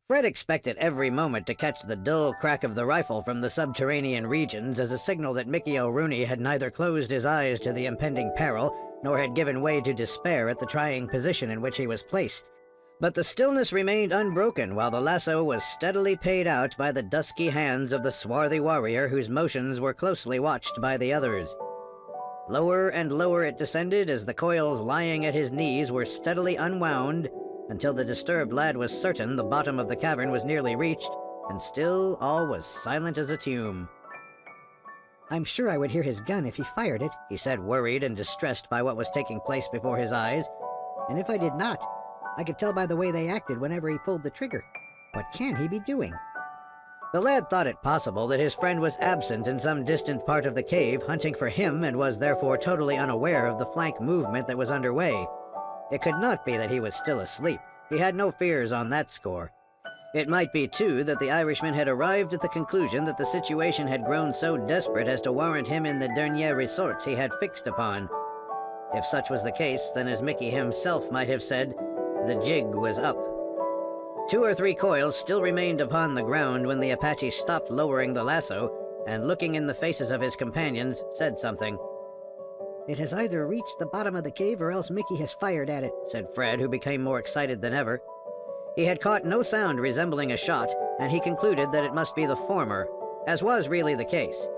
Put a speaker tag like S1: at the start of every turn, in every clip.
S1: Fred expected every moment to catch the dull crack of the rifle from the subterranean regions as a signal that Mickey O'Rooney had neither closed his eyes to the impending peril, nor had given way to despair at the trying position in which he was placed. But the stillness remained unbroken while the lasso was steadily paid out by the dusky hands of the swarthy warrior whose motions were closely watched by the others. Lower and lower it descended as the coils lying at his knees were steadily unwound until the disturbed lad was certain the bottom of the cavern was nearly reached, and still all was silent as a tomb. "I'm sure I would hear his gun if he fired it," he said, worried and distressed by what was taking place before his eyes. "And if I did not, I could tell by the way they acted whenever he pulled the trigger. What can he be doing?" The lad thought it possible that his friend was absent in some distant part of the cave, hunting for him, and was therefore totally unaware of the flank movement that was underway. It could not be that he was still asleep. He had no fears on that score. It might be, too, that the Irishman had arrived at the conclusion that the situation had grown so desperate as to warrant him in the dernier resort he had fixed upon. If such was the case, then as Mickey himself might have said, the jig was up. 2 or 3 coils still remained upon the ground when the Apache stopped lowering the lasso, and looking in the faces of his companions, said something. "It has either reached the bottom of the cave or else Mickey has fired at it," said Fred, who became more excited than ever. He had caught no sound resembling a shot, and he concluded that it must be the former, as was really the case.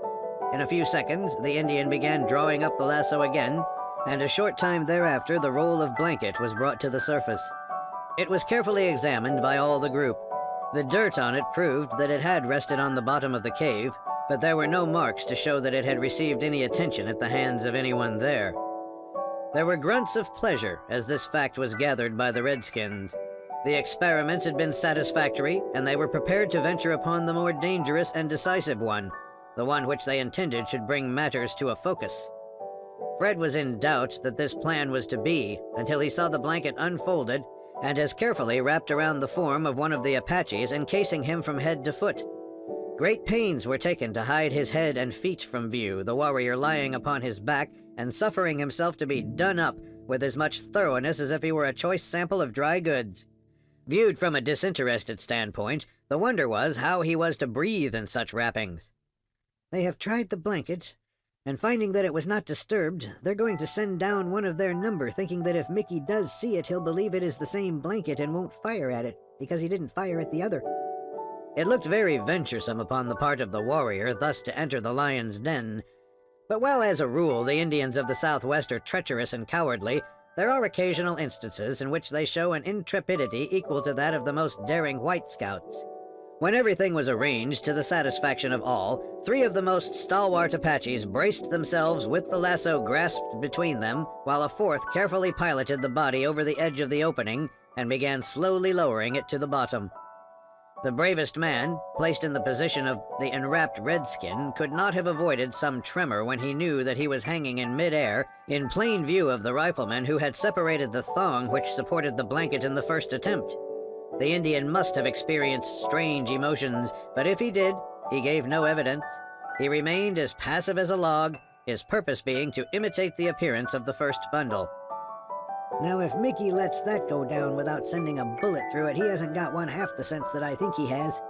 S1: In a few seconds, the Indian began drawing up the lasso again, and a short time thereafter the roll of blanket was brought to the surface. It was carefully examined by all the group. The dirt on it proved that it had rested on the bottom of the cave, but there were no marks to show that it had received any attention at the hands of anyone there. There were grunts of pleasure as this fact was gathered by the Redskins. The experiment had been satisfactory, and they were prepared to venture upon the more dangerous and decisive one, the one which they intended should bring matters to a focus. Fred was in doubt that this plan was to be until he saw the blanket unfolded and as carefully wrapped around the form of one of the Apaches, encasing him from head to foot. Great pains were taken to hide his head and feet from view, the warrior lying upon his back and suffering himself to be done up with as much thoroughness as if he were a choice sample of dry goods. Viewed from a disinterested standpoint, the wonder was how he was to breathe in such wrappings. "They have tried the blanket, and finding that it was not disturbed, they're going to send down one of their number, thinking that if Mickey does see it, he'll believe it is the same blanket and won't fire at it, because he didn't fire at the other." It looked very venturesome upon the part of the warrior thus to enter the lion's den. But while as a rule the Indians of the Southwest are treacherous and cowardly, there are occasional instances in which they show an intrepidity equal to that of the most daring white scouts. When everything was arranged to the satisfaction of all, 3 of the most stalwart Apaches braced themselves with the lasso grasped between them, while a 4th carefully piloted the body over the edge of the opening and began slowly lowering it to the bottom. The bravest man, placed in the position of the enwrapped redskin, could not have avoided some tremor when he knew that he was hanging in mid-air, in plain view of the rifleman who had separated the thong which supported the blanket in the first attempt. The Indian must have experienced strange emotions, but if he did, he gave no evidence. He remained as passive as a log, his purpose being to imitate the appearance of the first bundle. "Now if Mickey lets that go down without sending a bullet through it, he hasn't got 1/2 the sense that I think he has."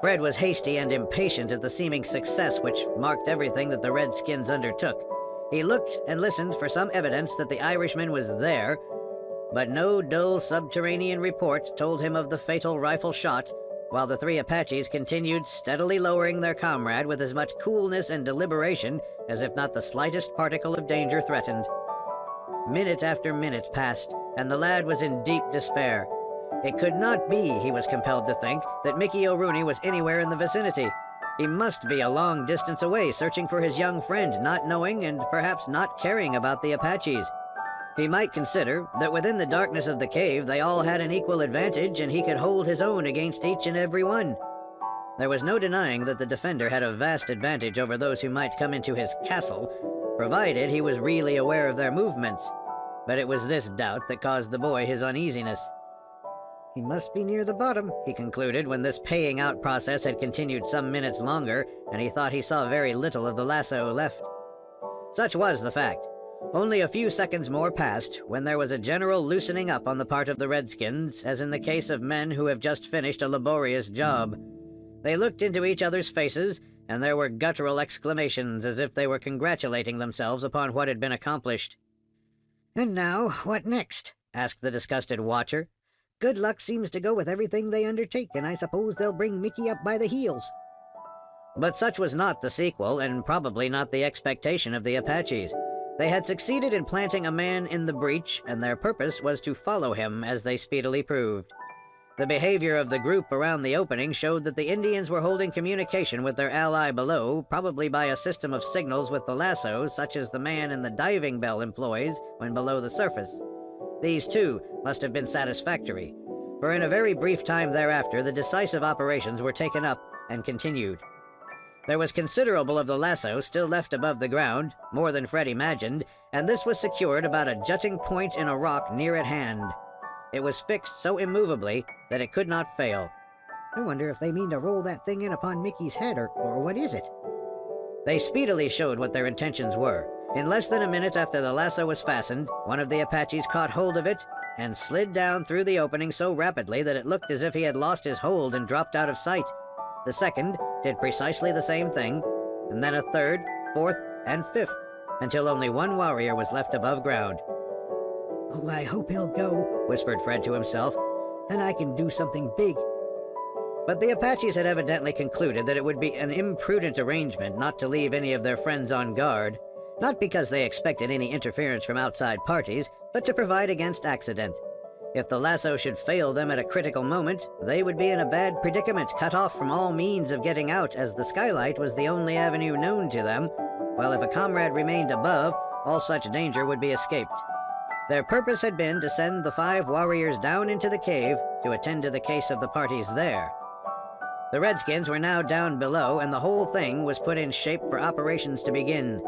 S1: Fred was hasty and impatient at the seeming success which marked everything that the Redskins undertook. He looked and listened for some evidence that the Irishman was there, but no dull subterranean report told him of the fatal rifle shot, while the 3 Apaches continued steadily lowering their comrade with as much coolness and deliberation as if not the slightest particle of danger threatened. Minute after minute passed, and the lad was in deep despair. It could not be, he was compelled to think, that Mickey O'Rooney was anywhere in the vicinity. He must be a long distance away searching for his young friend, not knowing and perhaps not caring about the Apaches. He might consider that within the darkness of the cave they all had an equal advantage and he could hold his own against each and every one. There was no denying that the defender had a vast advantage over those who might come into his castle, provided he was really aware of their movements. But it was this doubt that caused the boy his uneasiness. "He must be near the bottom," he concluded when this paying out process had continued some minutes longer, and he thought he saw very little of the lasso left. Such was the fact. Only a few seconds more passed when there was a general loosening up on the part of the Redskins, as in the case of men who have just finished a laborious job. They looked into each other's faces, and there were guttural exclamations as if they were congratulating themselves upon what had been accomplished. "And now, what next?" asked the disgusted watcher. "Good luck seems to go with everything they undertake, and I suppose they'll bring Mickey up by the heels." But such was not the sequel, and probably not the expectation of the Apaches. They had succeeded in planting a man in the breach, and their purpose was to follow him, as they speedily proved. The behavior of the group around the opening showed that the Indians were holding communication with their ally below, probably by a system of signals with the lasso, such as the man in the diving bell employs when below the surface. These, too, must have been satisfactory, for in a very brief time thereafter the decisive operations were taken up and continued. There was considerable of the lasso still left above the ground, more than Fred imagined, and this was secured about a jutting point in a rock near at hand. It was fixed so immovably that it could not fail. "I wonder if they mean to roll that thing in upon Mickey's head, or what is it?" They speedily showed what their intentions were. In less than a minute after the lasso was fastened, one of the Apaches caught hold of it and slid down through the opening so rapidly that it looked as if he had lost his hold and dropped out of sight. The second did precisely the same thing, and then a third, fourth, and fifth, until only one warrior was left above ground. "Oh, I hope he'll go," whispered Fred to himself, "and I can do something big." But the Apaches had evidently concluded that it would be an imprudent arrangement not to leave any of their friends on guard, not because they expected any interference from outside parties, but to provide against accident. If the lasso should fail them at a critical moment, they would be in a bad predicament, cut off from all means of getting out, as the skylight was the only avenue known to them, while if a comrade remained above, all such danger would be escaped. Their purpose had been to send the 5 warriors down into the cave to attend to the case of the parties there. The Redskins were now down below, and the whole thing was put in shape for operations to begin.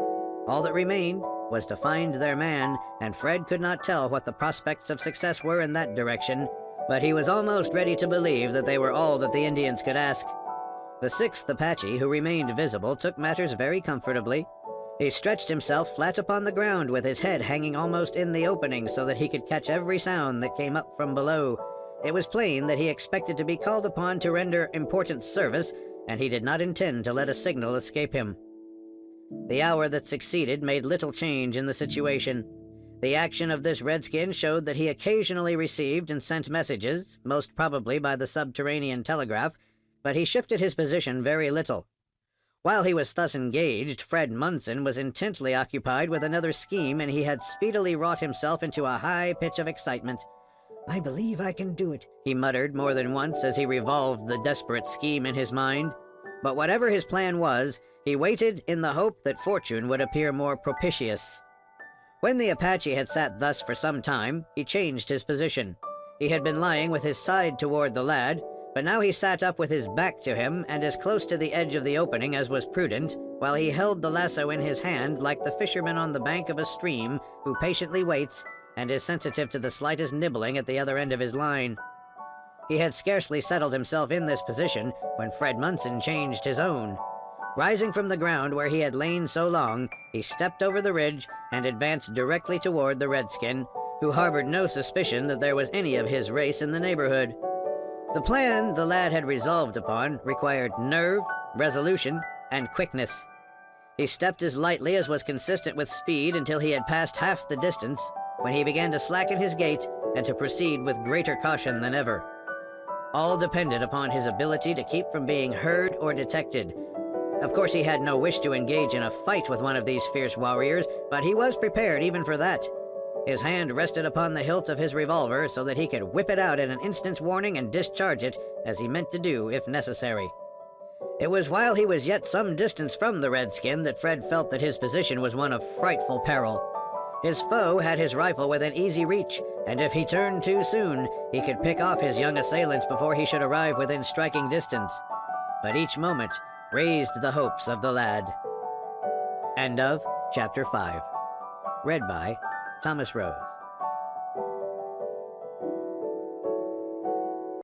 S1: All that remained was to find their man, and Fred could not tell what the prospects of success were in that direction, but he was almost ready to believe that they were all that the Indians could ask. The 6th Apache, who remained visible, took matters very comfortably. He stretched himself flat upon the ground with his head hanging almost in the opening so that he could catch every sound that came up from below. It was plain that he expected to be called upon to render important service, and he did not intend to let a signal escape him. The hour that succeeded made little change in the situation. The action of this redskin showed that he occasionally received and sent messages, most probably by the subterranean telegraph, but he shifted his position very little. While he was thus engaged, Fred Munson was intently occupied with another scheme, and he had speedily wrought himself into a high pitch of excitement. "I believe I can do it," he muttered more than once as he revolved the desperate scheme in his mind. But whatever his plan was, he waited in the hope that fortune would appear more propitious. When the Apache had sat thus for some time, he changed his position. He had been lying with his side toward the lad, but now he sat up with his back to him and as close to the edge of the opening as was prudent, while he held the lasso in his hand like the fisherman on the bank of a stream who patiently waits and is sensitive to the slightest nibbling at the other end of his line. He had scarcely settled himself in this position when Fred Munson changed his own. Rising from the ground where he had lain so long, he stepped over the ridge and advanced directly toward the redskin, who harbored no suspicion that there was any of his race in the neighborhood. The plan the lad had resolved upon required nerve, resolution, and quickness. He stepped as lightly as was consistent with speed until he had passed half the distance, when he began to slacken his gait and to proceed with greater caution than ever. All depended upon his ability to keep from being heard or detected. Of course, he had no wish to engage in a fight with one of these fierce warriors, but he was prepared even for that. His hand rested upon the hilt of his revolver so that he could whip it out at an instant's warning and discharge it, as he meant to do if necessary. It was while he was yet some distance from the redskin that Fred felt that his position was one of frightful peril. His foe had his rifle within easy reach, and if he turned too soon, he could pick off his young assailant before he should arrive within striking distance. But each moment raised the hopes of the lad. End of Chapter 5. Read by Thomas Rose.